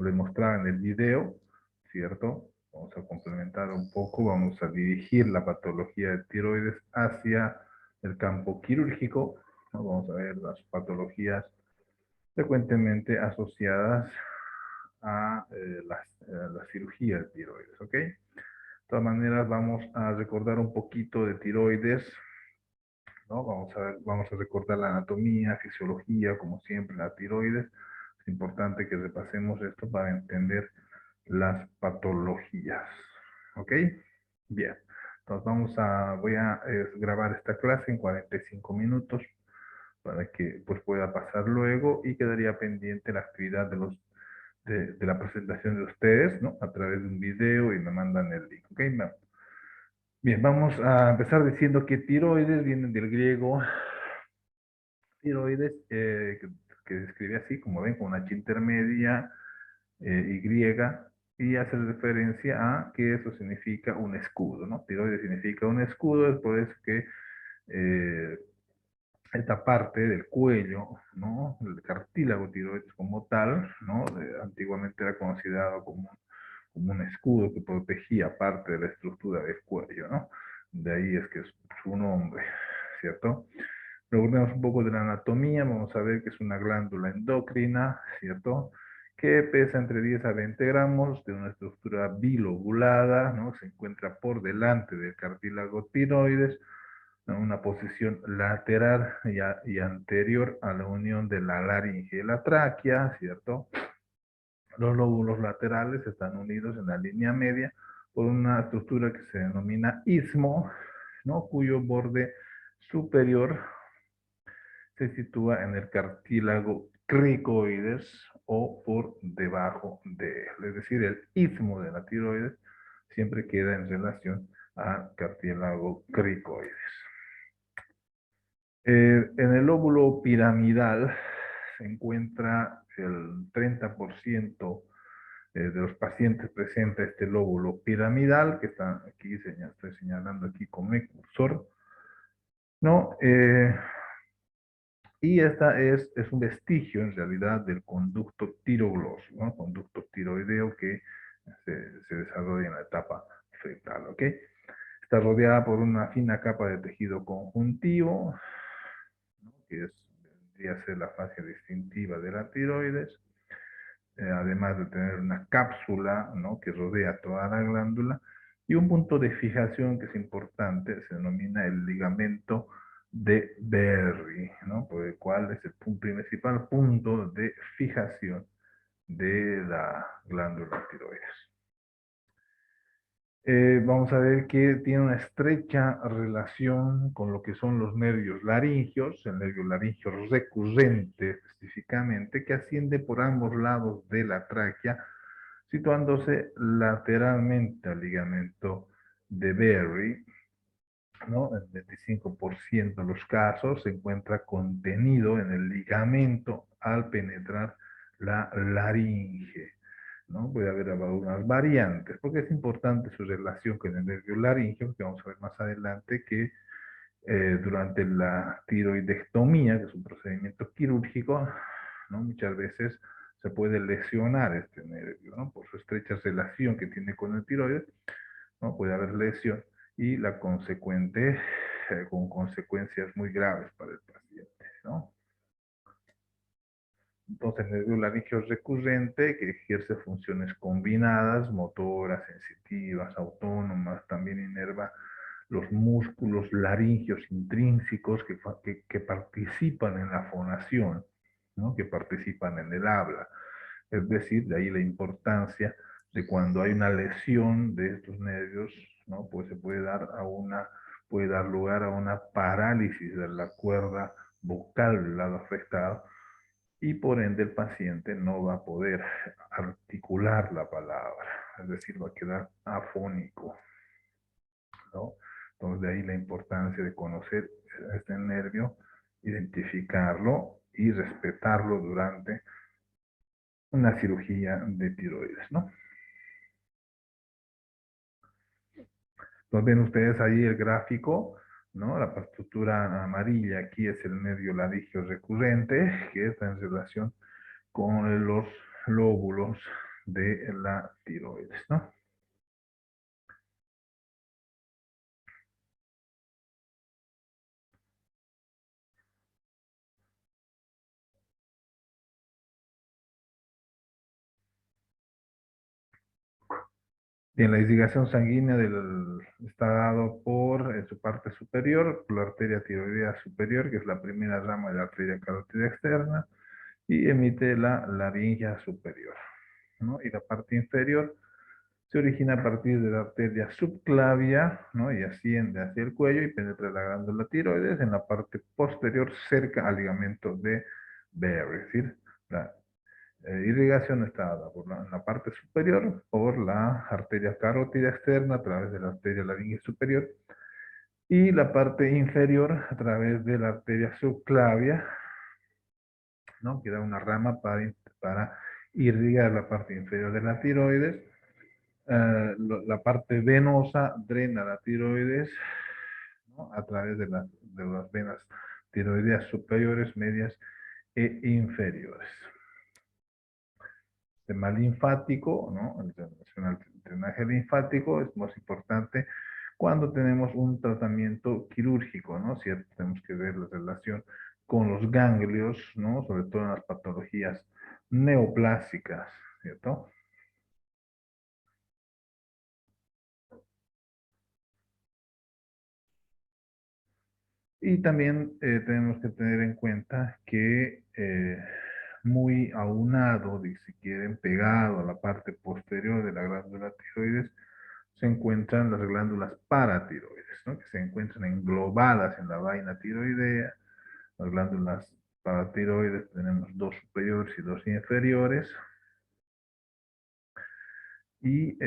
lo mostraba en el video, ¿cierto? Vamos a complementar un poco, vamos a dirigir la patología de tiroides hacia el campo quirúrgico, ¿no? Vamos a ver las patologías frecuentemente asociadas a la cirugía de tiroides, ¿ok? De todas maneras, vamos a recordar un poquito de tiroides, ¿no? Vamos a recordar la anatomía, fisiología, como siempre, la tiroides. Es importante que repasemos esto para entender las patologías, ¿ok? Bien, entonces voy a grabar esta clase en 45 minutos para que pues pueda pasar luego y quedaría pendiente la actividad de la presentación de ustedes, ¿no? A través de un video y me mandan el link, ¿ok? Bien, vamos a empezar diciendo que tiroides vienen del griego tiroides, que se escribe así, como ven, con una H intermedia, Y, y hace referencia a que eso significa un escudo, ¿no? Tiroides significa un escudo, es por eso que eh, esta parte del cuello, ¿no? El cartílago tiroides como tal, ¿no? Antiguamente era considerado como un escudo que protegía parte de la estructura del cuello, ¿no? De ahí es que es su nombre, ¿cierto? Luego vemos un poco de la anatomía, vamos a ver que es una glándula endocrina, ¿cierto? Que pesa entre 10 a 20 gramos, de una estructura bilobulada, ¿no? Se encuentra por delante del cartílago tiroides, en una posición lateral y anterior a la unión de la laringe y la tráquea, ¿cierto? Los lóbulos laterales están unidos en la línea media por una estructura que se denomina istmo, ¿no? Cuyo borde superior se sitúa en el cartílago cricoides o por debajo de él. Es decir, el istmo de la tiroides siempre queda en relación al cartílago cricoides. En el lóbulo piramidal se encuentra el 30% de los pacientes presenta este lóbulo piramidal, que está aquí, estoy señalando aquí con mi cursor, ¿no? Y esta es un vestigio, en realidad, del conducto tiroglósico, ¿no? Conducto tiroideo que se desarrolla en la etapa fetal, ¿ok? Está rodeada por una fina capa de tejido conjuntivo, ¿no? Que vendría a ser la fase distintiva de la tiroides, además de tener una cápsula, ¿no? Que rodea toda la glándula, y un punto de fijación que es importante, se denomina el ligamento de Berry, ¿no? Por el cual es el principal punto de fijación de la glándula tiroides. Vamos a ver que tiene una estrecha relación con lo que son los nervios laringios, el nervio laringio recurrente específicamente, que asciende por ambos lados de la tráquea, situándose lateralmente al ligamento de Berry, ¿no? El 25% de los casos se encuentra contenido en el ligamento al penetrar la laringe, ¿no? Puede haber algunas variantes, porque es importante su relación con el nervio laringeo, que vamos a ver más adelante que durante la tiroidectomía, que es un procedimiento quirúrgico, ¿no? Muchas veces se puede lesionar este nervio, ¿no? Por su estrecha relación que tiene con el tiroides, ¿no? Puede haber lesión y la consecuente, con consecuencias muy graves para el paciente, ¿no? Entonces, el nervio laringeo recurrente que ejerce funciones combinadas, motoras, sensitivas, autónomas, también inerva los músculos laringeos intrínsecos que participan en la fonación, ¿no? Que participan en el habla. Es decir, de ahí la importancia de cuando hay una lesión de estos nervios, ¿no? Pues se puede dar lugar a una parálisis de la cuerda vocal del lado afectado, y por ende el paciente no va a poder articular la palabra, es decir, va a quedar afónico, ¿no? Entonces de ahí la importancia de conocer este nervio, identificarlo y respetarlo durante una cirugía de tiroides, ¿no? Entonces ven ustedes ahí el gráfico, ¿no? La estructura amarilla aquí es el nervio laringeo recurrente, que está en relación con los lóbulos de la tiroides, ¿no? Bien, la irrigación sanguínea está dado por en su parte superior, por la arteria tiroidea superior, que es la primera rama de la arteria carótida externa, y emite la laringe superior, ¿no? Y la parte inferior se origina a partir de la arteria subclavia, ¿no? Y asciende hacia el cuello y penetra la glándula tiroides en la parte posterior cerca al ligamento de Berry. Es decir, la irrigación está dada en la parte superior por la arteria carótida externa a través de la arteria laringe superior y la parte inferior a través de la arteria subclavia, ¿no? Que da una rama para irrigar la parte inferior de la tiroides. La parte venosa drena la tiroides, ¿no? A través de las venas tiroideas superiores, medias e inferiores. El sistema linfático, ¿no? El drenaje linfático es más importante cuando tenemos un tratamiento quirúrgico, ¿no? ¿Cierto? Tenemos que ver la relación con los ganglios, ¿no? Sobre todo en las patologías neoplásicas, ¿cierto? Y también tenemos que tener en cuenta que muy aunado, y si quieren, pegado a la parte posterior de la glándula tiroides, se encuentran las glándulas paratiroides, ¿no? Que se encuentran englobadas en la vaina tiroidea. Las glándulas paratiroides tenemos dos superiores y dos inferiores. Y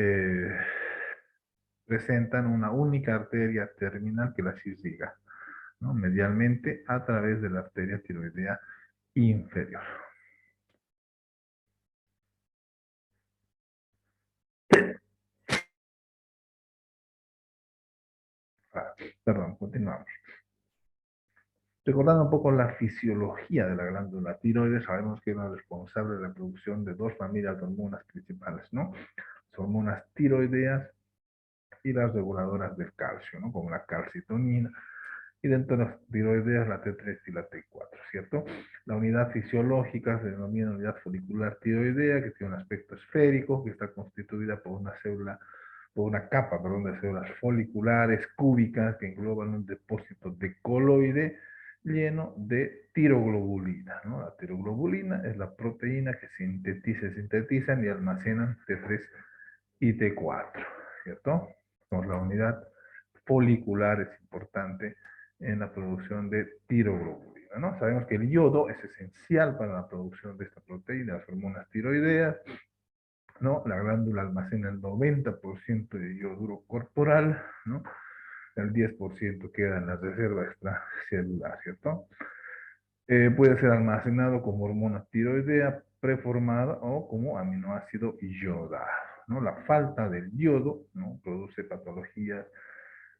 presentan una única arteria terminal que las irriga, ¿no? Medialmente a través de la arteria tiroidea inferior. Ah, perdón, continuamos. Recordando un poco la fisiología de la glándula tiroides, sabemos que es la responsable de la producción de dos familias de hormonas principales, ¿no? Las hormonas tiroideas y las reguladoras del calcio, ¿no? Como la calcitonina, y dentro de las tiroideas la T3 y la T4, ¿cierto? La unidad fisiológica se denomina unidad folicular tiroidea, que tiene un aspecto esférico, que está constituida por una célula, por una capa, perdón, de células foliculares cúbicas que engloban un depósito de coloide lleno de tiroglobulina, ¿no? La tiroglobulina es la proteína que sintetizan y almacenan T3 y T4, ¿cierto? Entonces, la unidad folicular es importante en la producción de tiroglobulina, ¿no? Sabemos que el yodo es esencial para la producción de esta proteína, las hormonas tiroideas, ¿no? La glándula almacena el 90% de yoduro corporal, ¿no? El 10% queda en la reserva extracelular, ¿cierto? Puede ser almacenado como hormona tiroidea preformada o como aminoácido yodado, ¿no? La falta del yodo, ¿no? Produce patologías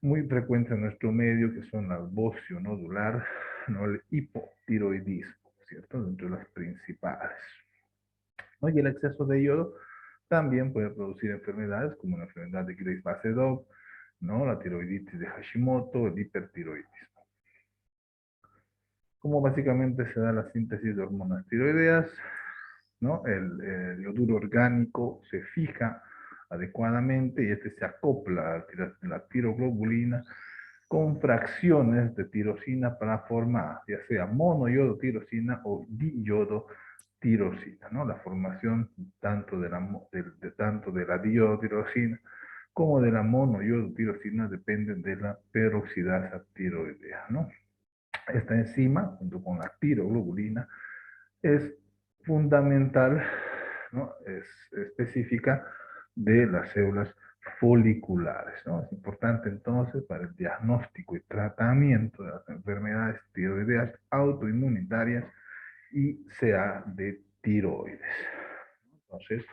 muy frecuentes en nuestro medio, que son la bocio nodular, ¿no? El hipotiroidismo, ¿cierto? Dentro de las principales, ¿no? Y el exceso de yodo también puede producir enfermedades como la enfermedad de Graves-Basedow, ¿no? La tiroiditis de Hashimoto, el hipertiroidismo. Como básicamente se da la síntesis de hormonas tiroideas, ¿no? El yoduro orgánico se fija adecuadamente y este se acopla a la tiroglobulina con fracciones de tirosina para formar, ya sea monoyodotirosina o diyodotirosina, ¿no? La formación tanto de la diyodotirosina como de la monoyodotirosina depende de la peroxidasa tiroidea, ¿no? Esta enzima, junto con la tiroglobulina, es fundamental, ¿no? Es específica de las células foliculares, ¿no? Es importante entonces para el diagnóstico y tratamiento de las enfermedades tiroideas autoinmunitarias y CA de tiroides. Entonces,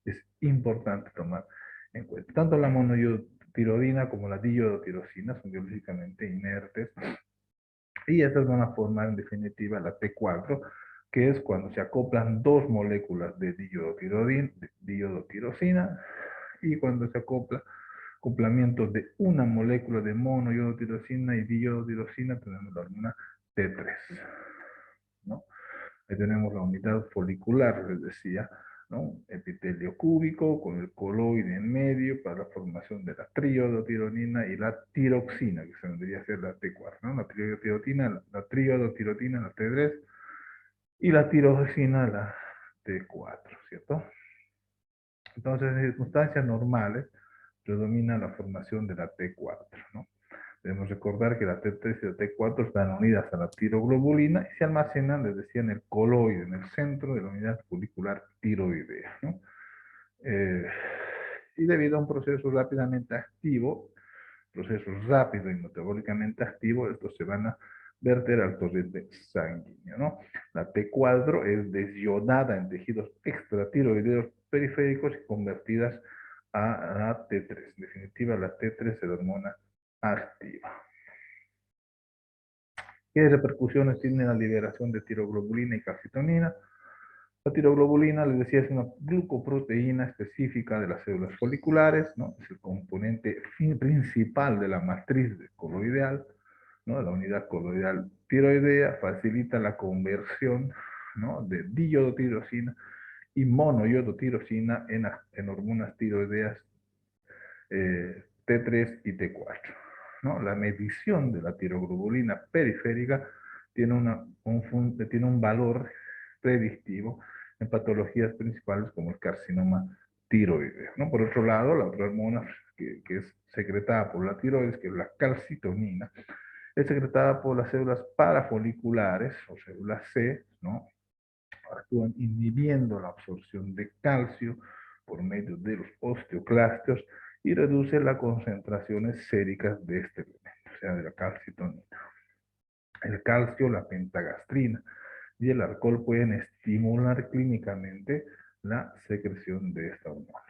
es importante tomar en cuenta. Tanto la monoyodotiroidina como la diyodotirosina son biológicamente inertes y estas van a formar en definitiva la T4, que es cuando se acoplan dos moléculas de diodotirosina, y cuando se acoplamiento de una molécula de monoiodotirosina y diodotirosina, tenemos la hormona T3, ¿no? Ahí tenemos la unidad folicular, les decía, ¿no? Epitelio cúbico con el coloide en medio para la formación de la triodotironina y la tiroxina, que se vendría a ser la T4, ¿no? La triodotirotina, la triodotirotina, la T3, y la tiroxina, la T4, ¿cierto? Entonces, en circunstancias normales, predomina la formación de la T4, ¿no? Debemos recordar que la T3 y la T4 están unidas a la tiroglobulina y se almacenan, les decía, en el coloide, en el centro de la unidad folicular tiroidea, ¿no? Eh, y debido a un proceso rápidamente activo, proceso rápido y metabólicamente activo, estos se van a verter al torrente sanguíneo, ¿no? La T4 es desyodada en tejidos extratiroideos periféricos y convertidas a la T3. En definitiva, la T3 es la hormona activa. ¿Qué repercusiones tiene la liberación de tiroglobulina y calcitonina? La tiroglobulina, les decía, es una glucoproteína específica de las células foliculares, ¿no? Es el componente principal de la matriz coloidal, ¿no? La unidad coloidal tiroidea facilita la conversión, ¿no? De diodotirosina y monoiodotirosina en hormonas tiroideas T3 y T4, ¿no? La medición de la tiroglobulina periférica tiene, tiene un valor predictivo en patologías principales como el carcinoma tiroideo, ¿no? Por otro lado, la otra hormona que es secretada por la tiroides, que es la calcitonina, es secretada por las células parafoliculares o células C, ¿no? Actúan inhibiendo la absorción de calcio por medio de los osteoclastos y reduce las concentraciones séricas de este elemento, o sea, de la calcitonina. El calcio, la pentagastrina y el alcohol pueden estimular clínicamente la secreción de esta hormona.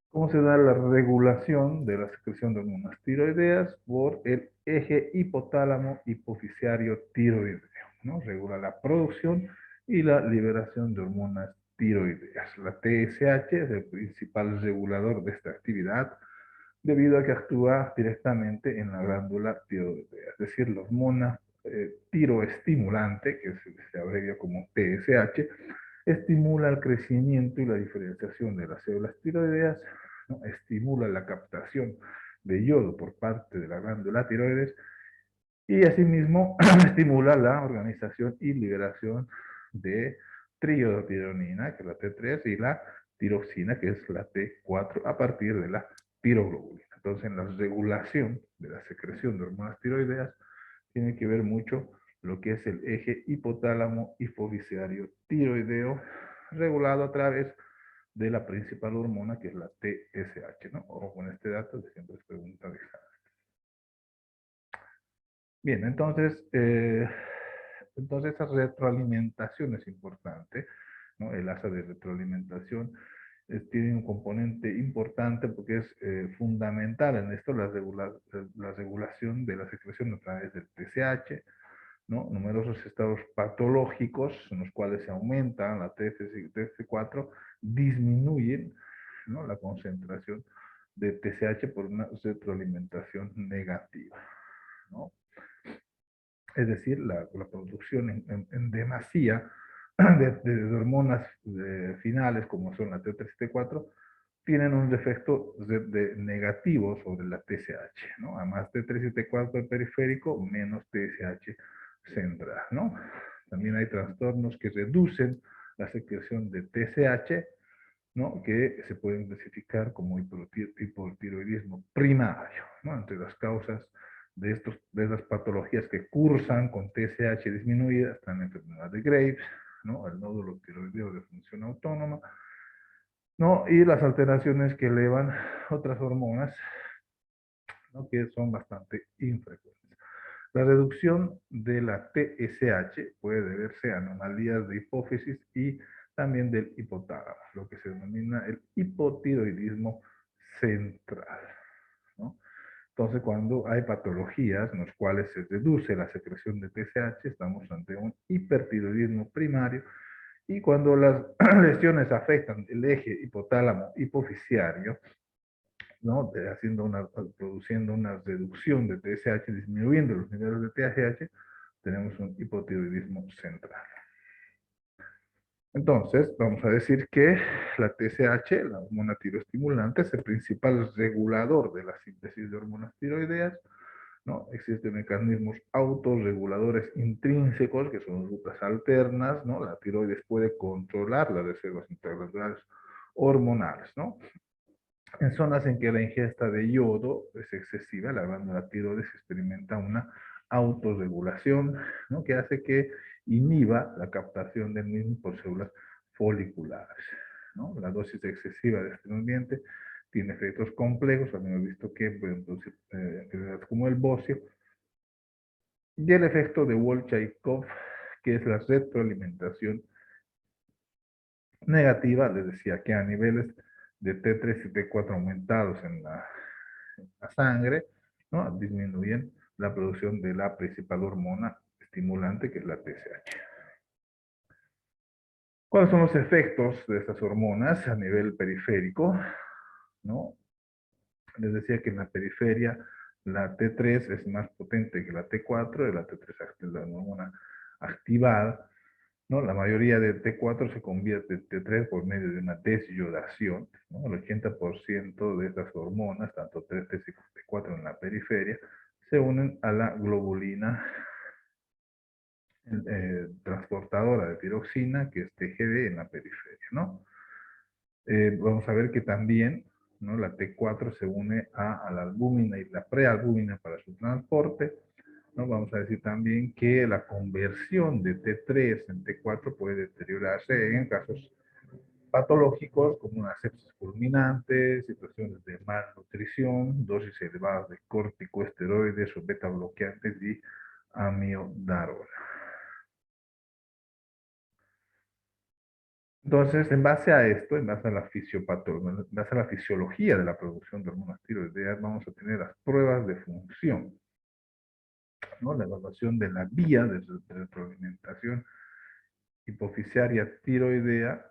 ¿Cómo se da la regulación de la secreción de hormonas tiroideas? Por el eje hipotálamo hipoficiario tiroideo, ¿no? Regula la producción y la liberación de hormonas tiroideas. La TSH es el principal regulador de esta actividad debido a que actúa directamente en la glándula tiroidea, es decir, la hormona tiroestimulante, que se abrevia como TSH, estimula el crecimiento y la diferenciación de las células tiroideas, ¿no? Estimula la captación de yodo por parte de la glándula tiroides y asimismo estimula la organización y liberación de triodotironina, que es la T3, y la tiroxina, que es la T4, a partir de la tiroglobulina. Entonces, en la regulación de la secreción de hormonas tiroideas, tiene que ver mucho lo que es el eje hipotálamo hipoficiario tiroideo, regulado a través de la principal hormona, que es la TSH, ¿no? Ojo con este dato, que siempre es pregunta de examen. Bien, entonces esa retroalimentación es importante, ¿no? El asa de retroalimentación tiene un componente importante porque es fundamental en esto la regulación de la secreción a través del TSH, ¿no? Numerosos estados patológicos en los cuales se aumenta la TSH y TS4 disminuyen, ¿no? La concentración de TSH por una retroalimentación negativa, ¿no? Es decir, la producción en demasía de hormonas finales como son la T3 y T4 tienen un efecto negativo sobre la TSH, ¿no? A más T3 y T4 periférico, menos TSH central, ¿no? También hay trastornos que reducen la secreción de TSH, ¿no? Que se pueden clasificar como hipotiroidismo primario, ¿no? Entre las causas de esas patologías que cursan con TSH disminuida están la enfermedad de Graves, ¿no? El nódulo tiroideo de función autónoma, ¿no? Y las alteraciones que elevan otras hormonas, ¿no? Que son bastante infrecuentes. La reducción de la TSH puede deberse a anomalías de hipófisis y también del hipotálamo, lo que se denomina el hipotiroidismo central, ¿no? Entonces, cuando hay patologías en las cuales se reduce la secreción de TSH, estamos ante un hipertiroidismo primario Y cuando las lesiones afectan el eje hipotálamo hipoficiario, ¿no? Produciendo una reducción de TSH, disminuyendo los niveles de TSH, tenemos un hipotiroidismo central. Entonces, vamos a decir que la TSH, la hormona tiroestimulante, es el principal regulador de la síntesis de hormonas tiroideas, ¿no? Existen mecanismos autorreguladores intrínsecos, que son rutas alternas, ¿no? La tiroides puede controlar las reservas intraglandulares hormonales, ¿no? En zonas en que la ingesta de yodo es excesiva, la glándula tiroides experimenta una autorregulación, ¿no? Que hace que inhiba la captación del mismo por células foliculares, ¿no? La dosis excesiva de este nutriente tiene efectos complejos, hemos visto que pueden producir enfermedades como el bocio, y el efecto de Wolff-Chaikoff, que es la retroalimentación negativa, les decía que a niveles de T3 y T4 aumentados en la sangre, ¿no? Disminuyen la producción de la principal hormona estimulante, que es la TSH. ¿Cuáles son los efectos de estas hormonas a nivel periférico? ¿No? Les decía que en la periferia la T3 es más potente que la T4, y la T3 es la hormona activada, ¿no? La mayoría de T4 se convierte en T3 por medio de una desyodación, ¿no? El 80% de estas hormonas, tanto T3 y T4 en la periferia, se unen a la globulina transportadora de tiroxina, que es TGD en la periferia, ¿no? Vamos a ver que también, ¿no? La T4 se une a la albúmina y la prealbúmina para su transporte, ¿no? Vamos a decir también que la conversión de T3 en T4 puede deteriorarse en casos patológicos como una sepsis fulminante, situaciones de malnutrición, dosis elevadas de corticosteroides o beta bloqueantes y amiodarona. Entonces, en base a esto, en base a la fisiopatología, en base a la fisiología de la producción de hormonas tiroideas, vamos a tener las pruebas de función, ¿no? La evaluación de la vía de retroalimentación hipoficiaria tiroidea,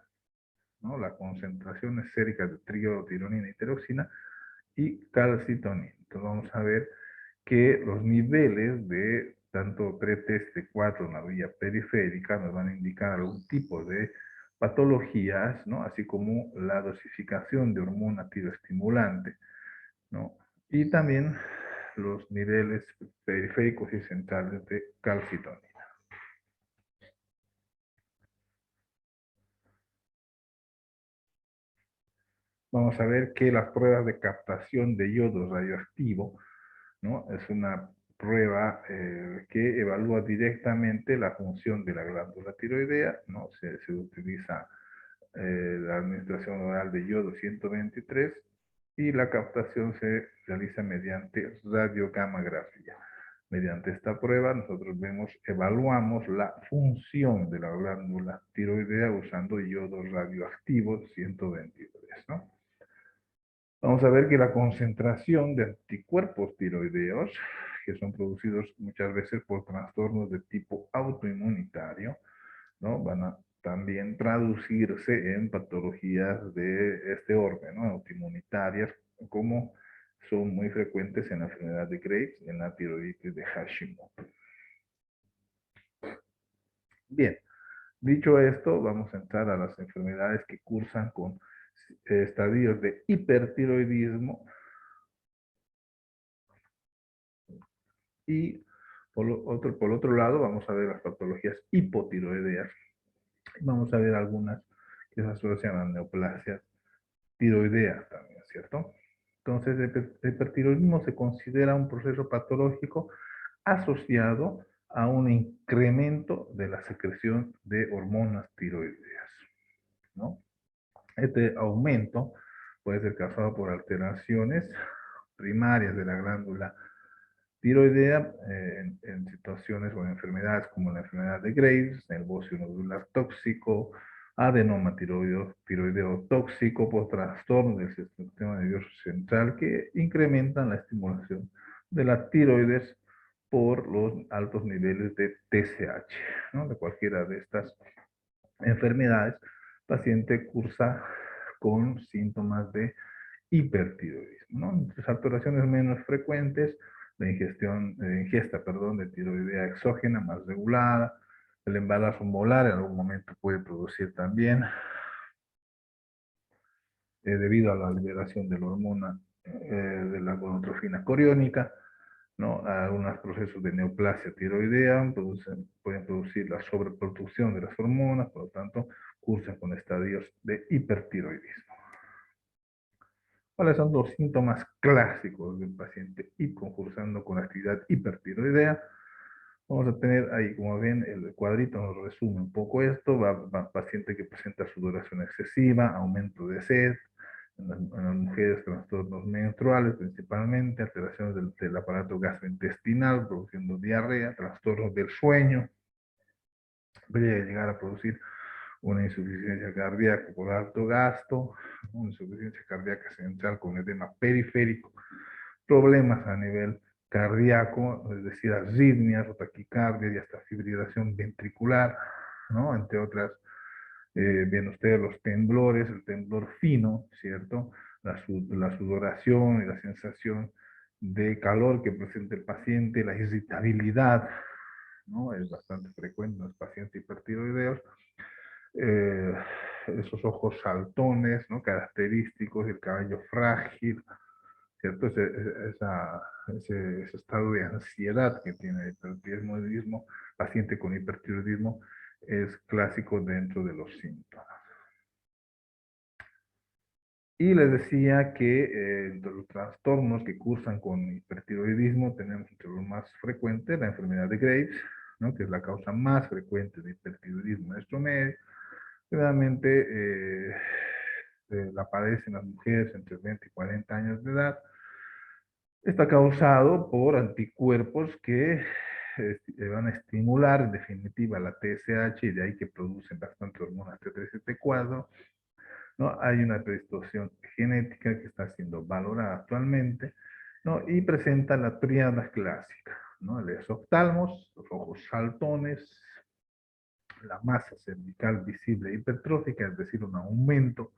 ¿no? La concentración sérica de triotironina y tiroxina y calcitonina. Entonces vamos a ver que los niveles de tanto 3T, T4 en la vía periférica nos van a indicar algún tipo de patologías, ¿no? Así como la dosificación de hormona tiroestimulante, ¿no? Y también los niveles periféricos y centrales de calcitonina. Vamos a ver que las pruebas de captación de yodo radioactivo, ¿no? Es una prueba que evalúa directamente la función de la glándula tiroidea, ¿no? Se utiliza la administración oral de yodo 123 y la captación se realiza mediante radiogammagrafía. Mediante esta prueba nosotros evaluamos la función de la glándula tiroidea usando yodo radioactivo 123, ¿no? Vamos a ver que la concentración de anticuerpos tiroideos, que son producidos muchas veces por trastornos de tipo autoinmunitario, ¿no? Van a también traducirse en patologías de este orden, ¿no? Autoinmunitarias, como son muy frecuentes en la enfermedad de Graves y en la tiroiditis de Hashimoto. Bien, dicho esto, vamos a entrar a las enfermedades que cursan con estadios de hipertiroidismo. Y por otro lado, vamos a ver las patologías hipotiroideas. Vamos a ver algunas que se asocian a neoplasias tiroideas también, ¿cierto? Entonces, el hipertiroidismo se considera un proceso patológico asociado a un incremento de la secreción de hormonas tiroideas, ¿no? Este aumento puede ser causado por alteraciones primarias de la glándula tiroidea en situaciones o en enfermedades como la enfermedad de Graves, el bocio nodular tóxico, adenoma tiroideo tóxico por trastorno del sistema nervioso central que incrementan la estimulación de la tiroides por los altos niveles de TSH, ¿no? De cualquiera de estas enfermedades, el paciente cursa con síntomas de hipertiroidismo, ¿no? Entre alteraciones menos frecuentes, ingesta, perdón, de tiroidea exógena más regulada, el embarazo molar en algún momento puede producir también, debido a la liberación de la hormona de la gonotrofina coriónica, ¿no? Algunos procesos de neoplasia tiroidea pueden producir la sobreproducción de las hormonas, por lo tanto, cursan con estadios de hipertiroidismo. ¿Cuáles son los síntomas clásicos del paciente y concursando con actividad hipertiroidea? Vamos a tener ahí, como ven, el cuadrito nos resume un poco esto. Va paciente que presenta sudoración excesiva, aumento de sed, en las mujeres trastornos menstruales principalmente, alteraciones del aparato gastrointestinal, produciendo diarrea, trastornos del sueño, puede llegar a producir una insuficiencia cardíaca por alto gasto, una insuficiencia cardíaca central con edema periférico, problemas a nivel cardíaco, es decir, arritmias o taquicardia y hasta fibrilación ventricular, ¿no? Entre otras, ven ustedes los temblores, el temblor fino, ¿cierto? La sudoración y la sensación de calor que presenta el paciente, la irritabilidad, ¿no? Es bastante frecuente en los pacientes hipertiroideos. Eh, Esos ojos saltones, ¿no? Característicos, el cabello frágil, ¿cierto? Ese estado de ansiedad que tiene el hipertiroidismo, paciente con hipertiroidismo, es clásico dentro de los síntomas. Y les decía que entre los trastornos que cursan con hipertiroidismo tenemos entre los más frecuentes la enfermedad de Graves, ¿no? Que es la causa más frecuente de hipertiroidismo en nuestro medio. Generalmente la padecen las mujeres entre 20 y 40 años de edad. Está causado por anticuerpos que van a estimular en definitiva la TSH y de ahí que producen bastante hormonas T3 y T4. ¿No? Hay una predisposición genética que está siendo valorada actualmente, ¿no? Y presenta la tríada clásica, ¿no? El exoftalmos, los ojos saltones, la masa cervical visible hipertrófica, es decir, un aumento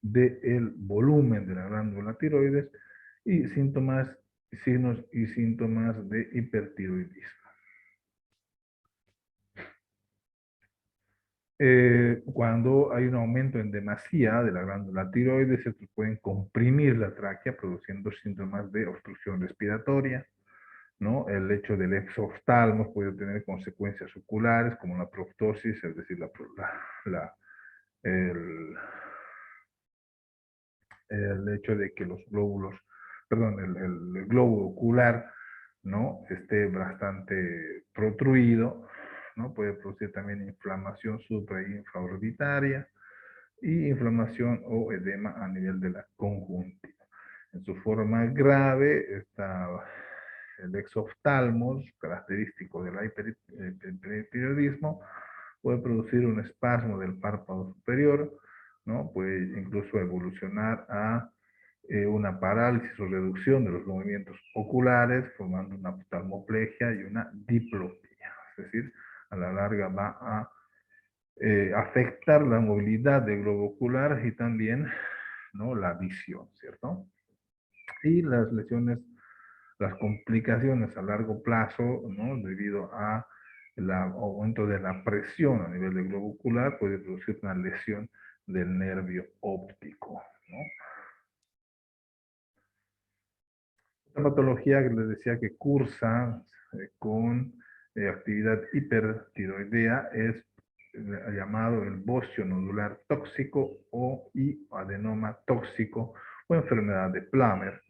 del volumen de la glándula tiroides y signos y síntomas de hipertiroidismo. Cuando hay un aumento en demasía de la glándula tiroides, se pueden comprimir la tráquea produciendo síntomas de obstrucción respiratoria, ¿no? El hecho del exoftalmos puede tener consecuencias oculares como la proptosis, es decir, el, el hecho de que los glóbulos, perdón, el globo ocular, ¿no? Esté bastante protruido, ¿no? Puede producir también inflamación supra y infraorbitaria y inflamación o edema a nivel de la conjuntiva. En su forma grave está el exoftalmos, característico del hipertiroidismo, puede producir un espasmo del párpado superior, ¿no? Puede incluso evolucionar a una parálisis o reducción de los movimientos oculares, formando una oftalmoplegia y una diplopía. Es decir, a la larga va a afectar la movilidad del globo ocular y también, ¿no? La visión, ¿cierto? Y las lesiones, las complicaciones a largo plazo, ¿no? Debido a el aumento de la presión a nivel del globo ocular, puede producir una lesión del nervio óptico, ¿no? Esta patología que les decía que cursa con actividad hipertiroidea es llamado el bocio nodular tóxico y adenoma tóxico o enfermedad de Plummer,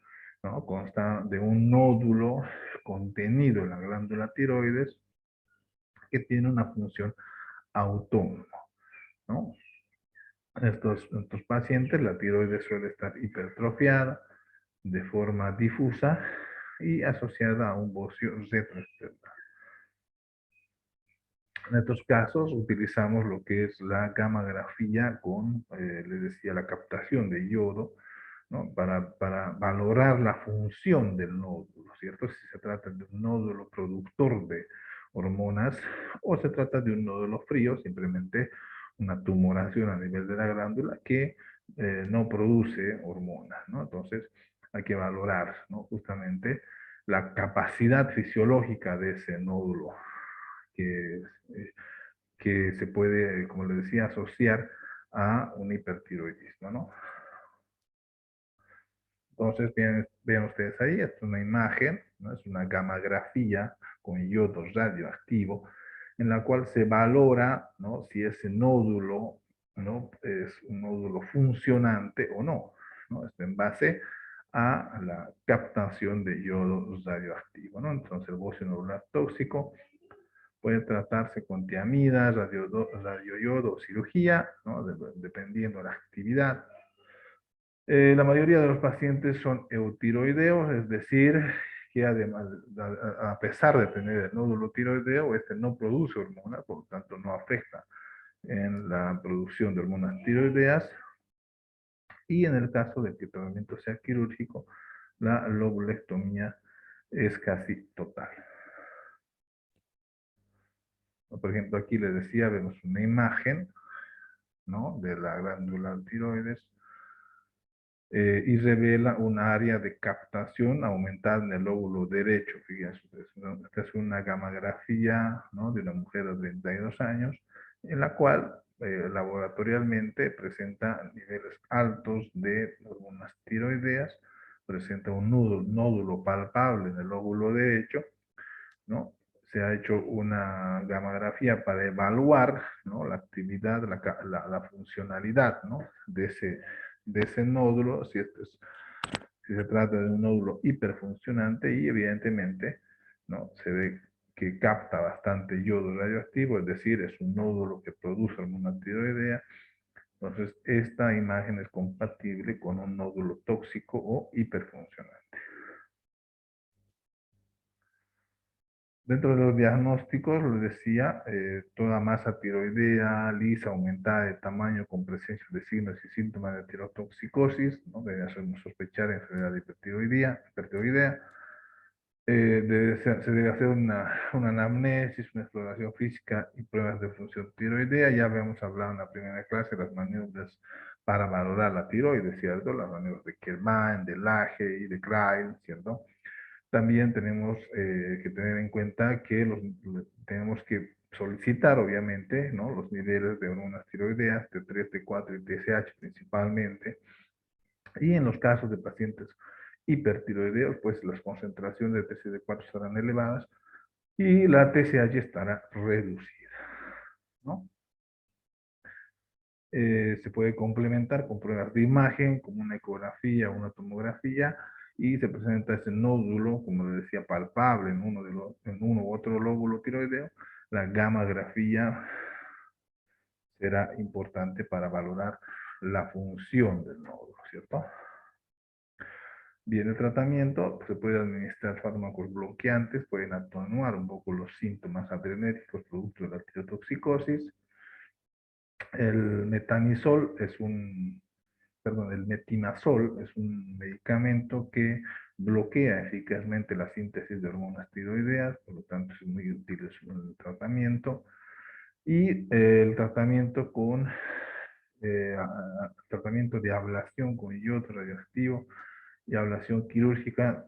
¿no? Consta de un nódulo contenido en la glándula tiroides que tiene una función autónoma, ¿no? En estos pacientes la tiroides suele estar hipertrofiada de forma difusa y asociada a un bocio retroesternal. En estos casos utilizamos lo que es la gammagrafía con, les decía, la captación de yodo, ¿no? Para valorar la función del nódulo, ¿cierto? Si se trata de un nódulo productor de hormonas o se trata de un nódulo frío, simplemente una tumoración a nivel de la glándula que no produce hormonas, ¿no? Entonces hay que valorar, ¿no? Justamente la capacidad fisiológica de ese nódulo que, eh, que se puede, como les decía, asociar a un hipertiroidismo, ¿no? Entonces, vean ustedes ahí, es una imagen, ¿no? Es una gamografía con iodo radioactivo, en la cual se valora, ¿no? Si ese nódulo, ¿no? Es un nódulo funcionante o no, ¿no? Esto en base a la captación de iodo radioactivo, ¿no? Entonces, el bocio nodular tóxico puede tratarse con tiamida, radioyodo o cirugía, ¿no? Dependiendo de la actividad. La mayoría de los pacientes son eutiroideos, es decir, que además, a pesar de tener el nódulo tiroideo, este no produce hormonas, por lo tanto no afecta en la producción de hormonas tiroideas. Y en el caso de que el tratamiento sea quirúrgico, la lobulectomía es casi total. Por ejemplo, aquí les decía, vemos una imagen, ¿no? De la glándula tiroides, y revela un área de captación aumentada en el lóbulo derecho. Fíjense, esta es una gamografía, ¿no? De una mujer de 32 años, en la cual laboratorialmente presenta niveles altos de hormonas tiroideas, presenta un nódulo palpable en el lóbulo derecho, ¿no? Se ha hecho una gamografía para evaluar, ¿no? La actividad, la funcionalidad, ¿no? De ese nódulo, si se trata de un nódulo hiperfuncionante y evidentemente, ¿no? Se ve que capta bastante yodo radioactivo, es decir, es un nódulo que produce hormona tiroidea. Entonces, esta imagen es compatible con un nódulo tóxico o hiperfuncionante. Dentro de los diagnósticos, les decía, toda masa tiroidea lisa, aumentada de tamaño con presencia de signos y síntomas de tirotoxicosis, ¿no? Debe hacernos sospechar enfermedad de hipertiroidea. Se debe hacer una anamnesis, una exploración física y pruebas de función tiroidea. Ya habíamos hablado en la primera clase de las maniobras para valorar la tiroides, ¿cierto? Las maniobras de Kerman, de Lage y de Kreil, ¿cierto? También tenemos que tener en cuenta que tenemos que solicitar, obviamente, ¿no? Los niveles de hormonas tiroideas, T3, T4 y TSH principalmente. Y en los casos de pacientes hipertiroideos, pues las concentraciones de TCD4 estarán elevadas y la TSH estará reducida, ¿no? Se puede complementar con pruebas de imagen, como una ecografía o una tomografía, y se presenta ese nódulo, como les decía, palpable en en uno u otro lóbulo tiroideo. La gamografía será importante para valorar la función del nódulo, ¿cierto? Bien, el tratamiento se puede administrar fármacos bloqueantes, pueden atenuar un poco los síntomas adrenérgicos producto de la tirotoxicosis. El metanizol es el metimazol es un medicamento que bloquea eficazmente la síntesis de hormonas tiroideas, por lo tanto es muy útil el tratamiento. Y el tratamiento tratamiento de ablación con iodo radioactivo y ablación quirúrgica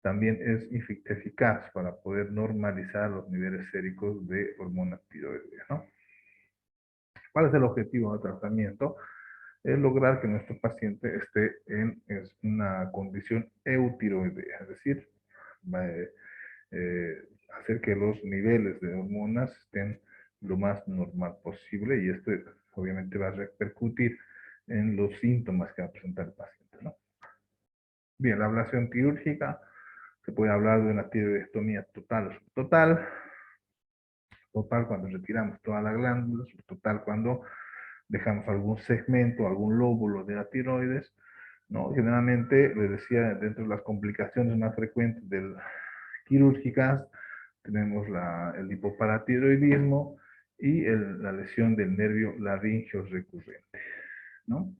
también es eficaz para poder normalizar los niveles séricos de hormonas tiroideas, ¿no? ¿Cuál es el objetivo del tratamiento? Es lograr que nuestro paciente esté en una condición eutiroidea, es decir, eh, hacer que los niveles de hormonas estén lo más normal posible y esto obviamente va a repercutir en los síntomas que va a presentar el paciente, ¿no? Bien, la ablación quirúrgica, se puede hablar de una tiroidectomía total o subtotal. Total cuando retiramos toda la glándula, subtotal cuando dejamos algún segmento, algún lóbulo de la tiroides, ¿no? Generalmente, les decía, dentro de las complicaciones más frecuentes quirúrgicas, tenemos el hipoparatiroidismo y la lesión del nervio laringeo recurrente, ¿no?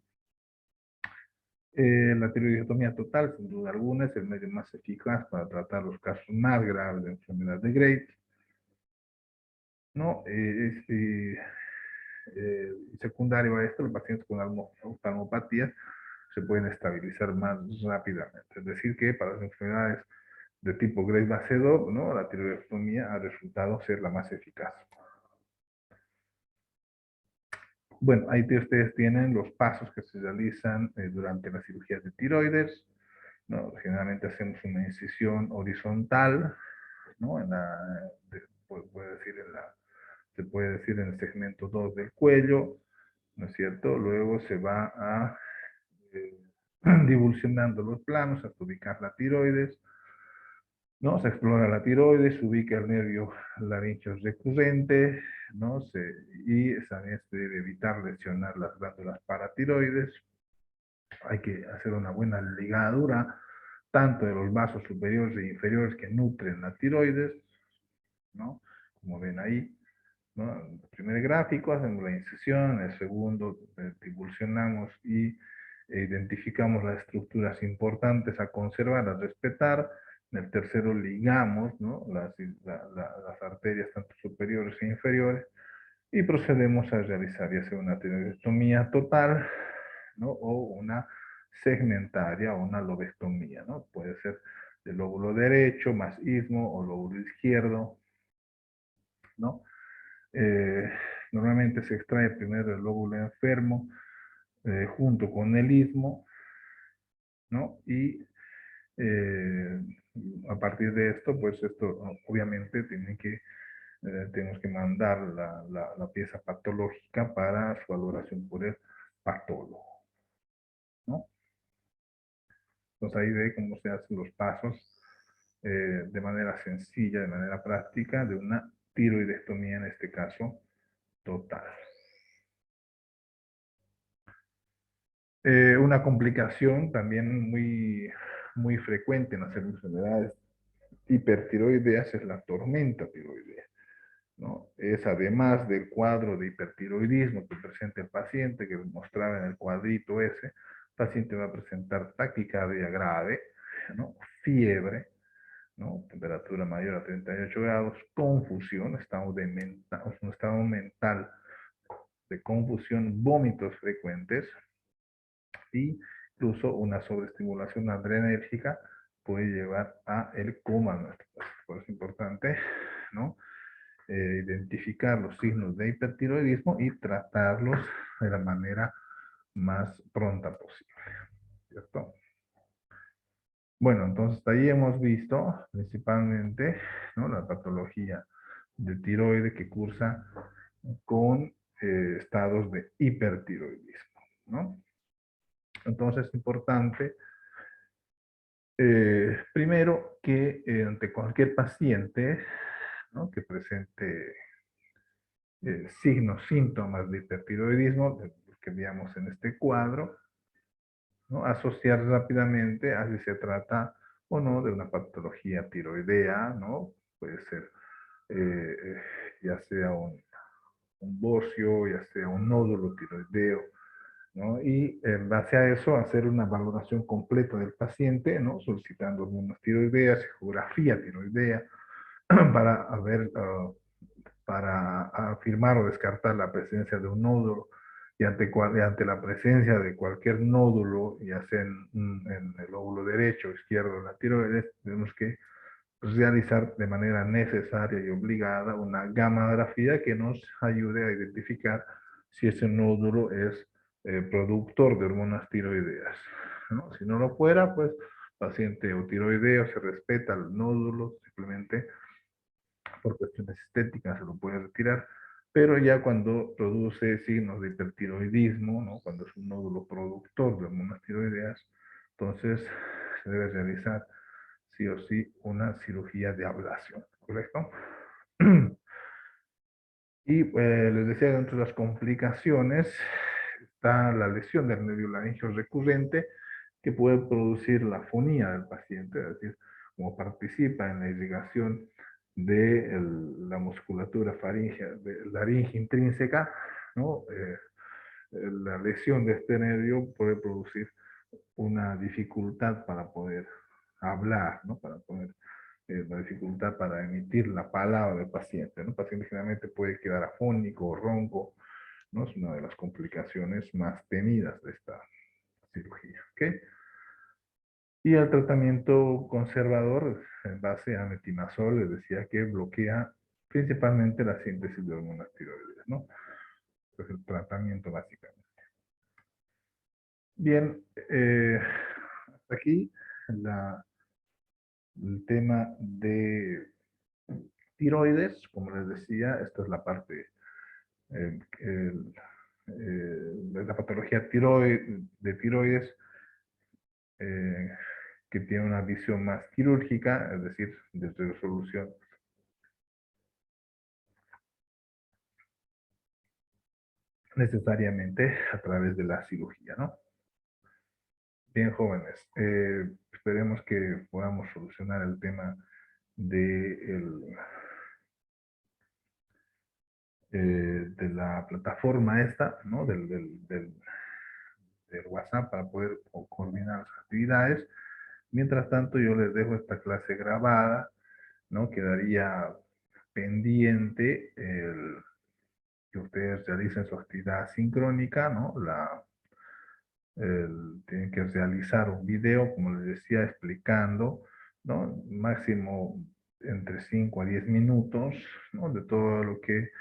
La tiroidectomía total, sin duda alguna, es el medio más eficaz para tratar los casos más graves de enfermedad de Graves, ¿no? secundario a esto, los pacientes con oftalmopatías se pueden estabilizar más rápidamente. Es decir, que para las enfermedades de tipo Graves-Basedow, ¿no? La tiroidectomía ha resultado ser la más eficaz. Bueno, ahí ustedes tienen los pasos que se realizan durante las cirugías de tiroides, ¿no? Generalmente hacemos una incisión horizontal, ¿no? Se puede decir en el segmento 2 del cuello, ¿no es cierto? Luego se va a eh, divulsionando los planos hasta ubicar la tiroides, ¿no? Se explora la tiroides, se ubica el nervio laríngeo recurrente, ¿no? Y también se debe evitar lesionar las glándulas paratiroides. Hay que hacer una buena ligadura tanto de los vasos superiores e inferiores que nutren la tiroides, ¿no? Como ven ahí, ¿no? En el primer gráfico hacemos la incisión, en el segundo divulsionamos y identificamos las estructuras importantes a conservar, a respetar. En el tercero ligamos, ¿no? Las arterias tanto superiores e inferiores y procedemos a realizar ya sea una tiroidectomía total, ¿no? O una segmentaria o una lobectomía, ¿no? Puede ser del lóbulo derecho más istmo o lóbulo izquierdo, ¿no? Eh, Normalmente se extrae primero el lóbulo enfermo junto con el istmo, ¿no? Y eh, a partir de esto, pues esto obviamente tenemos que mandar la pieza patológica para su valoración por el patólogo, ¿no? Entonces ahí ve cómo se hacen los pasos de manera sencilla, de manera práctica, de una tiroidectomía en este caso total. Una complicación también muy frecuente en las enfermedades hipertiroideas es la tormenta tiroidea, ¿no? Es además del cuadro de hipertiroidismo que presenta el paciente, que mostraba en el cuadrito ese, el paciente va a presentar taquicardia grave, ¿no? Fiebre, ¿no? Temperatura mayor a 38 grados, confusión, un estado mental de confusión, vómitos frecuentes, y incluso una sobreestimulación adrenérgica puede llevar a el coma nuestro. Por eso es importante, ¿no? Identificar los signos de hipertiroidismo y tratarlos de la manera más pronta posible, ¿cierto? Bueno, entonces ahí hemos visto principalmente, ¿no? La patología de tiroide que cursa con estados de hipertiroidismo, ¿no? Entonces es importante, primero, que ante cualquier paciente, ¿no? Que presente signos, síntomas de hipertiroidismo, que veamos en este cuadro, ¿no? Asociar rápidamente a si se trata o no de una patología tiroidea, ¿no? Puede ser eh, ya sea un bocio, ya sea un nódulo tiroideo, ¿no? Y en base a eso hacer una valoración completa del paciente, ¿no? Solicitando hormonas tiroideas, ecografía tiroidea, para ver, para afirmar o descartar la presencia de un nódulo, y ante la presencia de cualquier nódulo, ya sea en el lóbulo derecho o izquierdo de la tiroides, tenemos que realizar de manera necesaria y obligada una gammagrafía que nos ayude a identificar si ese nódulo es productor de hormonas tiroideas, ¿no? Si no lo fuera, pues paciente eutiroideo, se respeta el nódulo, simplemente por cuestiones estéticas se lo puede retirar, pero ya cuando produce signos de hipertiroidismo, ¿no? Cuando es un nódulo productor de hormonas tiroideas, entonces se debe realizar sí o sí una cirugía de ablación, ¿correcto? Y les decía, dentro de las complicaciones está la lesión del nervio laríngeo recurrente, que puede producir la afonía del paciente, es decir, como participa en la irrigación de la musculatura faríngea, de laringe intrínseca, ¿no? La lesión de este nervio puede producir una dificultad para poder hablar, ¿no? Para poder, la dificultad para emitir la palabra del paciente, ¿no? El paciente generalmente puede quedar afónico o ronco, ¿no? Es una de las complicaciones más temidas de esta cirugía, ¿ok? Y el tratamiento conservador, en base a metimazol, les decía que bloquea principalmente la síntesis de hormonas tiroides, ¿no? Es el tratamiento básicamente. Bien, hasta aquí el tema de tiroides. Como les decía, esta es la parte, de la patología de tiroides, eh, que tiene una visión más quirúrgica, es decir, de resolución necesariamente a través de la cirugía, ¿no? Bien, jóvenes, esperemos que podamos solucionar el tema de la plataforma esta, ¿no? Del WhatsApp para poder coordinar las actividades. Mientras tanto, yo les dejo esta clase grabada, ¿no? Quedaría pendiente que ustedes realicen su actividad sincrónica, ¿no? Tienen que realizar un video, como les decía, explicando, ¿no? Máximo entre 5 a 10 minutos, ¿no? De todo lo que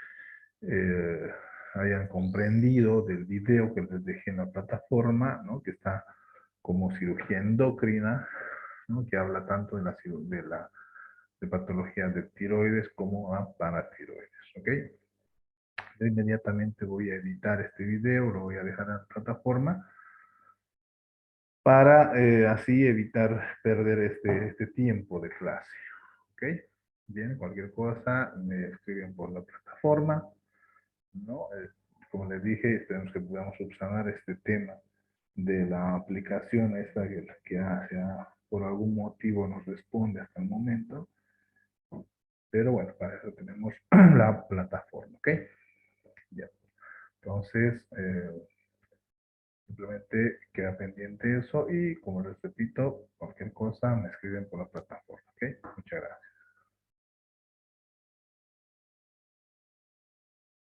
eh, hayan comprendido del video que les dejé en la plataforma, ¿no? Que está como cirugía endocrina, ¿no? Que habla tanto de patologías de tiroides como a paratiroides, ¿ok? Yo inmediatamente voy a editar este video, lo voy a dejar en la plataforma para así evitar perder este tiempo de clase, ¿ok? Bien, cualquier cosa me escriben por la plataforma, ¿no? Como les dije, esperemos que podamos subsanar este tema de la aplicación esta por algún motivo nos responde hasta el momento, pero bueno, para eso tenemos la plataforma, ¿ok? Ya. Entonces, simplemente queda pendiente eso y como les repito, cualquier cosa me escriben por la plataforma.